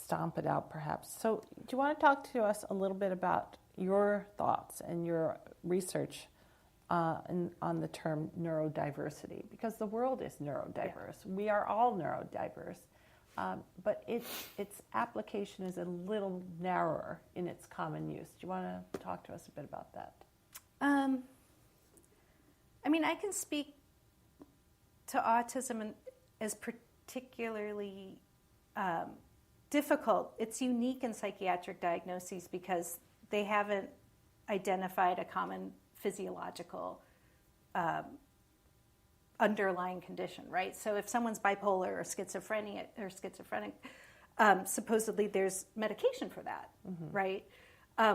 stomp it out, perhaps. So do you want to talk to us a little bit about your thoughts and your research on the term neurodiversity? Because the world is neurodiverse. Yeah. We are all neurodiverse, but its application is a little narrower in its common use. Do you want to talk to us a bit about that? I mean, I can speak to autism as particularly difficult. It's unique in psychiatric diagnoses because they haven't identified a common physiological underlying condition, right? So if someone's bipolar or schizophrenic, supposedly there's medication for that, right?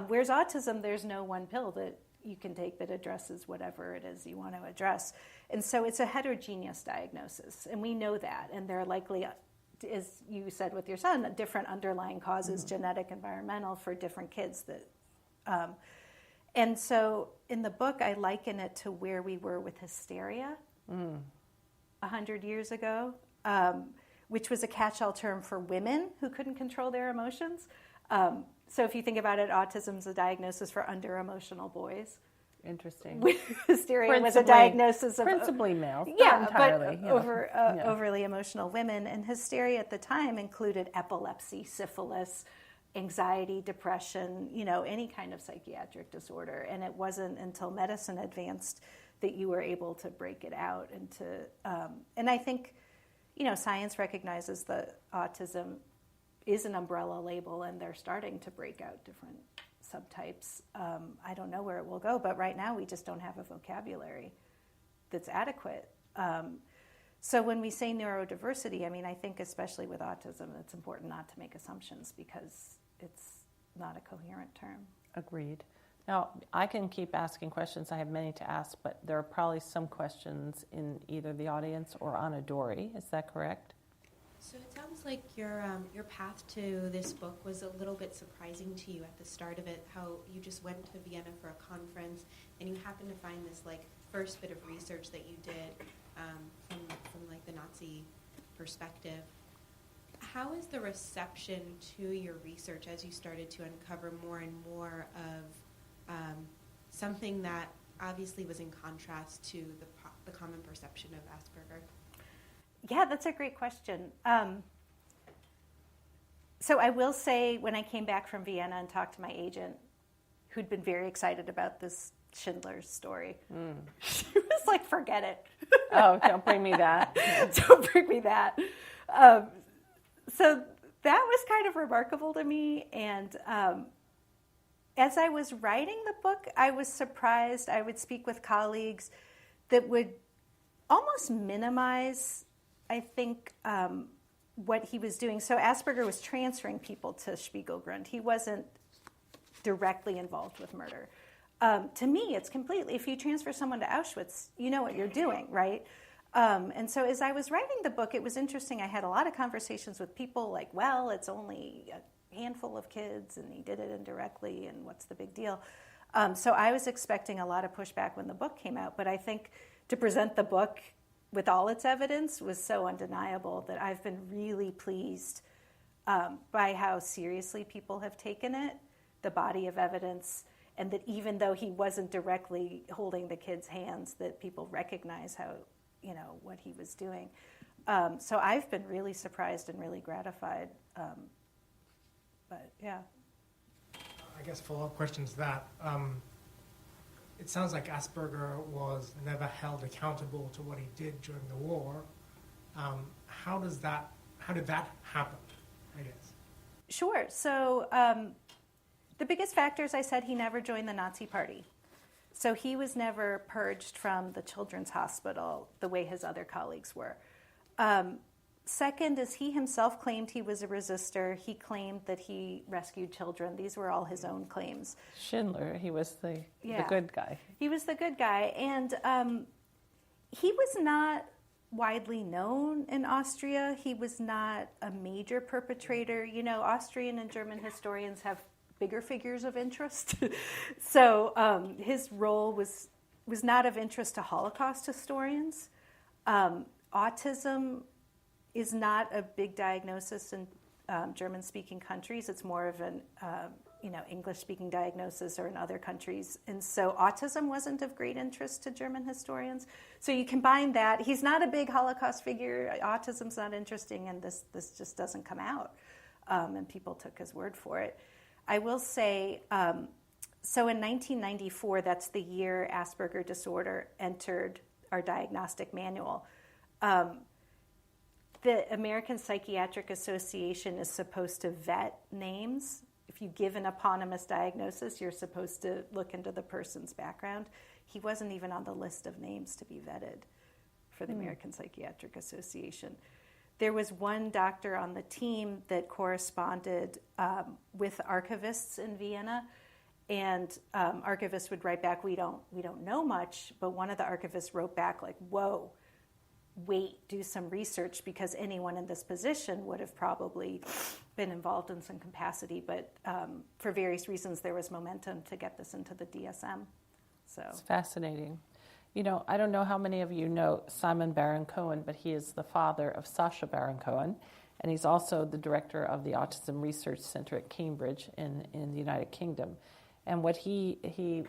Whereas autism, there's no one pill that you can take that addresses whatever it is you want to address. And so it's a heterogeneous diagnosis, and we know that. And there are likely, as you said with your son, different underlying causes, genetic, environmental, for different kids. And so in the book, I liken it to where we were with hysteria 100 years ago, which was a catch-all term for women who couldn't control their emotions. So if you think about it, autism's a diagnosis for under-emotional boys. Interesting. Hysteria was a diagnosis of principally males, yeah, entirely, but overly emotional women. And hysteria at the time included epilepsy, syphilis, anxiety, depression, any kind of psychiatric disorder. And it wasn't until medicine advanced that you were able to break it out into. And I think, science recognizes that autism is an umbrella label, and they're starting to break out different subtypes. I don't know where it will go, but right now we just don't have a vocabulary that's adequate. So when we say neurodiversity, I mean, I think especially with autism, it's important not to make assumptions because it's not a coherent term. Agreed. Now, I can keep asking questions. I have many to ask, but there are probably some questions in either the audience or on Adori. Is that correct? So it sounds like your path to this book was a little bit surprising to you at the start of it, how you just went to Vienna for a conference and you happened to find this first bit of research that you did from the Nazi perspective. How is the reception to your research as you started to uncover more and more of something that obviously was in contrast to the common perception of Asperger? Yeah, that's a great question. So I will say, when I came back from Vienna and talked to my agent, who'd been very excited about this Schindler's story, she was like, forget it. Oh, don't bring me that. Don't bring me that. So that was kind of remarkable to me. And as I was writing the book, I was surprised. I would speak with colleagues that would almost minimize, I think, what he was doing. So Asperger was transferring people to Spiegelgrund. He wasn't directly involved with murder. To me, it's completely, if you transfer someone to Auschwitz, you know what you're doing, right? And so as I was writing the book, it was interesting. I had a lot of conversations with people like, well, it's only a handful of kids, and he did it indirectly, and what's the big deal? So I was expecting a lot of pushback when the book came out, but I think to present the book with all its evidence was so undeniable that I've been really pleased by how seriously people have taken it, the body of evidence, and that even though he wasn't directly holding the kids' hands, that people recognize how, what he was doing. So I've been really surprised and really gratified. But yeah. I guess follow-up question to that. It sounds like Asperger was never held accountable to what he did during the war. How did that happen, I guess? Sure. So the biggest factor is I said he never joined the Nazi Party. So he was never purged from the children's hospital the way his other colleagues were. Second is he himself claimed he was a resistor. He claimed that he rescued children. These were all his own claims. Schindler, he was the good guy. He was the good guy. And he was not widely known in Austria. He was not a major perpetrator. Austrian and German historians have bigger figures of interest. So his role was not of interest to Holocaust historians. Autism is not a big diagnosis in German-speaking countries. It's more of an English-speaking diagnosis, or in other countries. And so autism wasn't of great interest to German historians. So you combine that. He's not a big Holocaust figure. Autism's not interesting, and this just doesn't come out. And people took his word for it. I will say, so in 1994, that's the year Asperger disorder entered our diagnostic manual. The American Psychiatric Association is supposed to vet names. If you give an eponymous diagnosis, you're supposed to look into the person's background. He wasn't even on the list of names to be vetted for the American Psychiatric Association. There was one doctor on the team that corresponded with archivists in Vienna, and archivists would write back, we don't know much, but one of the archivists wrote back like, whoa, wait, do some research, because anyone in this position would have probably been involved in some capacity, but for various reasons there was momentum to get this into the DSM. So it's fascinating. I don't know how many of you know Simon Baron-Cohen, but he is the father of Sacha Baron-Cohen, and he's also the director of the Autism Research Center at Cambridge in the United Kingdom. And what he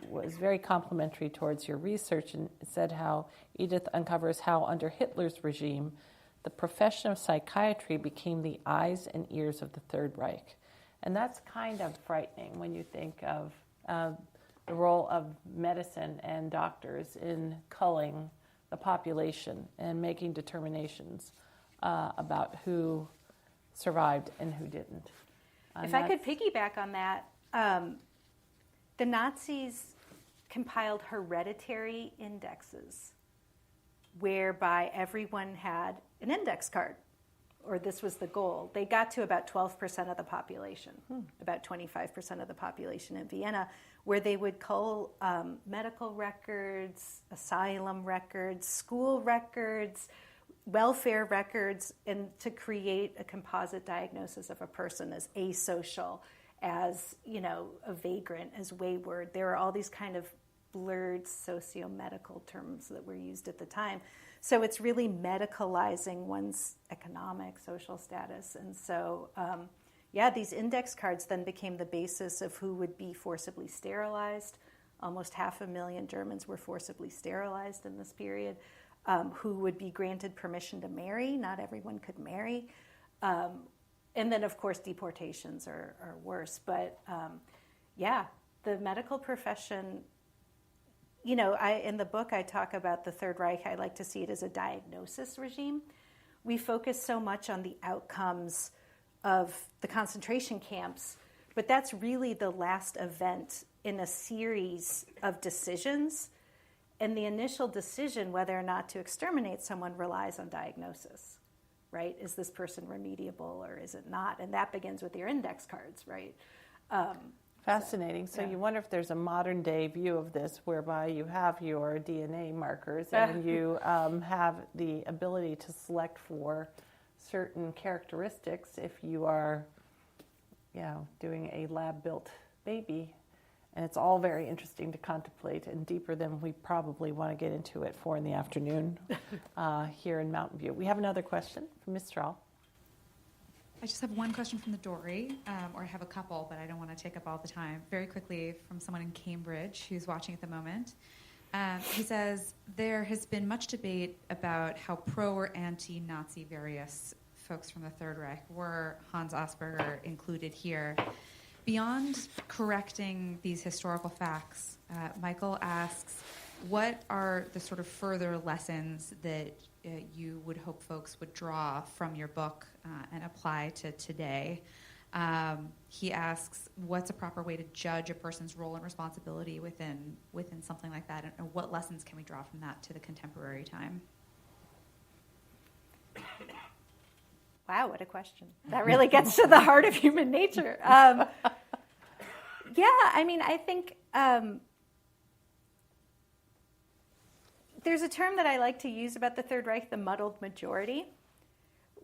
was very complimentary towards your research, and said how Edith uncovers how under Hitler's regime, the profession of psychiatry became the eyes and ears of the Third Reich. And that's kind of frightening when you think of the role of medicine and doctors in culling the population and making determinations about who survived and who didn't. If I could piggyback on that, the Nazis compiled hereditary indexes whereby everyone had an index card, or this was the goal. They got to about 12% of the population, about 25% of the population in Vienna, where they would cull medical records, asylum records, school records, welfare records, and to create a composite diagnosis of a person as asocial, as a vagrant, as wayward. There are all these kind of blurred socio-medical terms that were used at the time. So it's really medicalizing one's economic, social status. And so, these index cards then became the basis of who would be forcibly sterilized. Almost 500,000 Germans were forcibly sterilized in this period. Who would be granted permission to marry. Not everyone could marry. And then, of course, deportations are worse. But, the medical profession, in the book I talk about the Third Reich. I like to see it as a diagnosis regime. We focus so much on the outcomes of the concentration camps, but that's really the last event in a series of decisions. And the initial decision whether or not to exterminate someone relies on diagnosis. Right? Is this person remediable or is it not? And that begins with your index cards, right? Fascinating. So you wonder if there's a modern day view of this whereby you have your DNA markers and you have the ability to select for certain characteristics if you are, doing a lab-built baby. And it's all very interesting to contemplate and deeper than we probably want to get into at 4 p.m. Here in Mountain View. We have another question from Ms. Strahl. I just have one question from the dory, or I have a couple, but I don't want to take up all the time. Very quickly, from someone in Cambridge who's watching at the moment. He says, there has been much debate about how pro or anti-Nazi various folks from the Third Reich were, Hans Asperger included here. Beyond correcting these historical facts, Michael asks, what are the sort of further lessons that you would hope folks would draw from your book and apply to today? He asks, what's a proper way to judge a person's role and responsibility within something like that, and what lessons can we draw from that to the contemporary time? Wow, what a question. That really gets to the heart of human nature. I think there's a term that I like to use about the Third Reich, the muddled majority,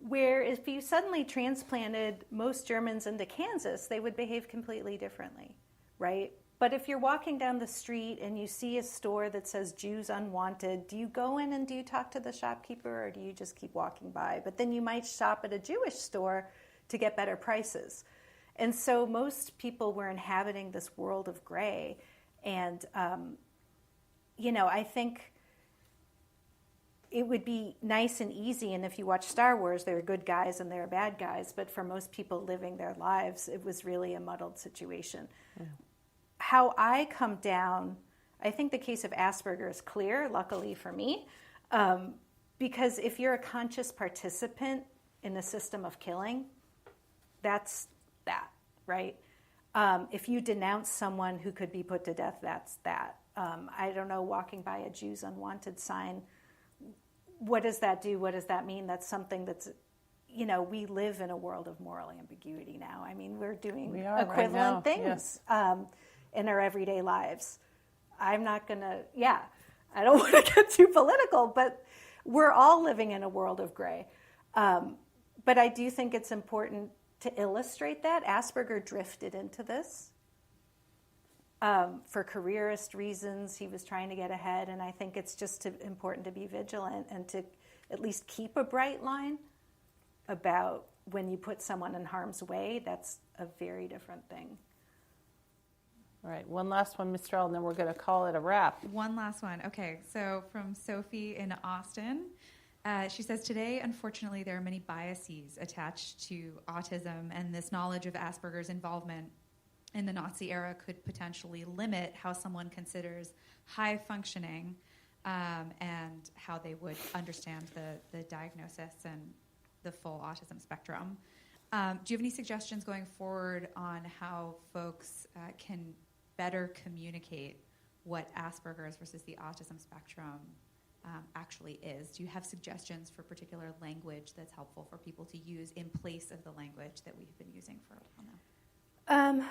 where if you suddenly transplanted most Germans into Kansas, they would behave completely differently, right? But if you're walking down the street and you see a store that says Jews unwanted, do you go in and do you talk to the shopkeeper, or do you just keep walking by? But then you might shop at a Jewish store to get better prices. And so most people were inhabiting this world of gray. And, I think it would be nice and easy. And if you watch Star Wars, there are good guys and there are bad guys. But for most people living their lives, it was really a muddled situation. Yeah. How I come down, I think the case of Asperger is clear, luckily for me, because if you're a conscious participant in a system of killing, that's that, right? If you denounce someone who could be put to death, that's that. I don't know, walking by a Jews unwanted sign, what does that do? What does that mean? That's something that's, we live in a world of moral ambiguity now. I mean, we're doing equivalent things in our everyday lives. I'm not going to, I don't want to get too political, but we're all living in a world of gray. But I do think it's important to illustrate that. Asperger drifted into this for careerist reasons. He was trying to get ahead, and I think it's just important to be vigilant and to at least keep a bright line about when you put someone in harm's way. That's a very different thing. All right, one last one, Mr. L, and then we're going to call it a wrap. One last one. Okay, so from Sophie in Austin. She says, today, unfortunately, there are many biases attached to autism, and this knowledge of Asperger's involvement in the Nazi era could potentially limit how someone considers high functioning and how they would understand the diagnosis and the full autism spectrum. Do you have any suggestions going forward on how folks can better communicate what Asperger's versus the autism spectrum actually is? Do you have suggestions for particular language that's helpful for people to use in place of the language that we've been using for a while now?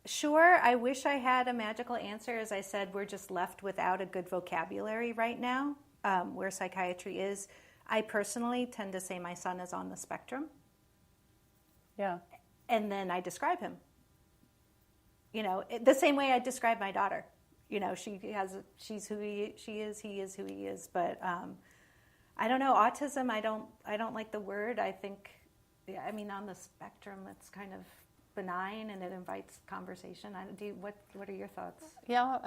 Sure. I wish I had a magical answer. As I said, we're just left without a good vocabulary right now where psychiatry is. I personally tend to say my son is on the spectrum. Yeah. And then I describe him. The same way I describe my daughter. She's who she is, he is who he is. But I don't know, autism, I don't like the word. I think, on the spectrum, it's kind of benign and it invites conversation. What are your thoughts? Yeah,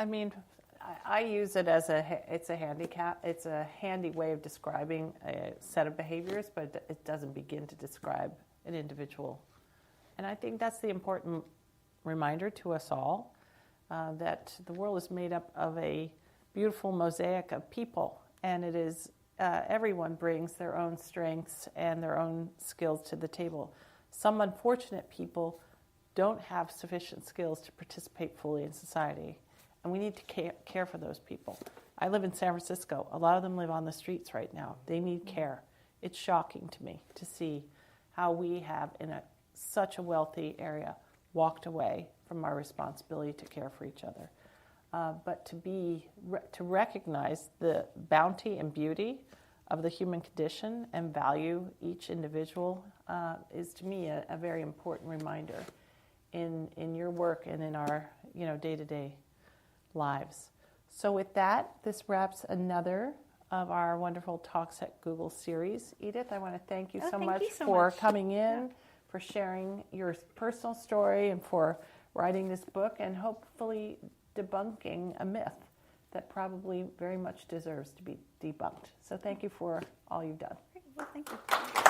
I use it as it's a handicap. It's a handy way of describing a set of behaviors, but it doesn't begin to describe an individual. And I think that's the important reminder to us all, that the world is made up of a beautiful mosaic of people, and it is everyone brings their own strengths and their own skills to the table. Some unfortunate people don't have sufficient skills to participate fully in society, and we need to care for those people. I live in San Francisco. A lot of them live on the streets right now. They need care. It's shocking to me to see how we have, in such a wealthy area, walked away from our responsibility to care for each other. But to recognize the bounty and beauty of the human condition and value each individual is, to me, a very important reminder in your work and in our day-to-day lives. So with that, this wraps another of our wonderful Talks at Google series. Edith, I want to thank you so much for coming in, for sharing your personal story, and for writing this book, and hopefully debunking a myth that probably very much deserves to be debunked. So thank you for all you've done. Well, thank you.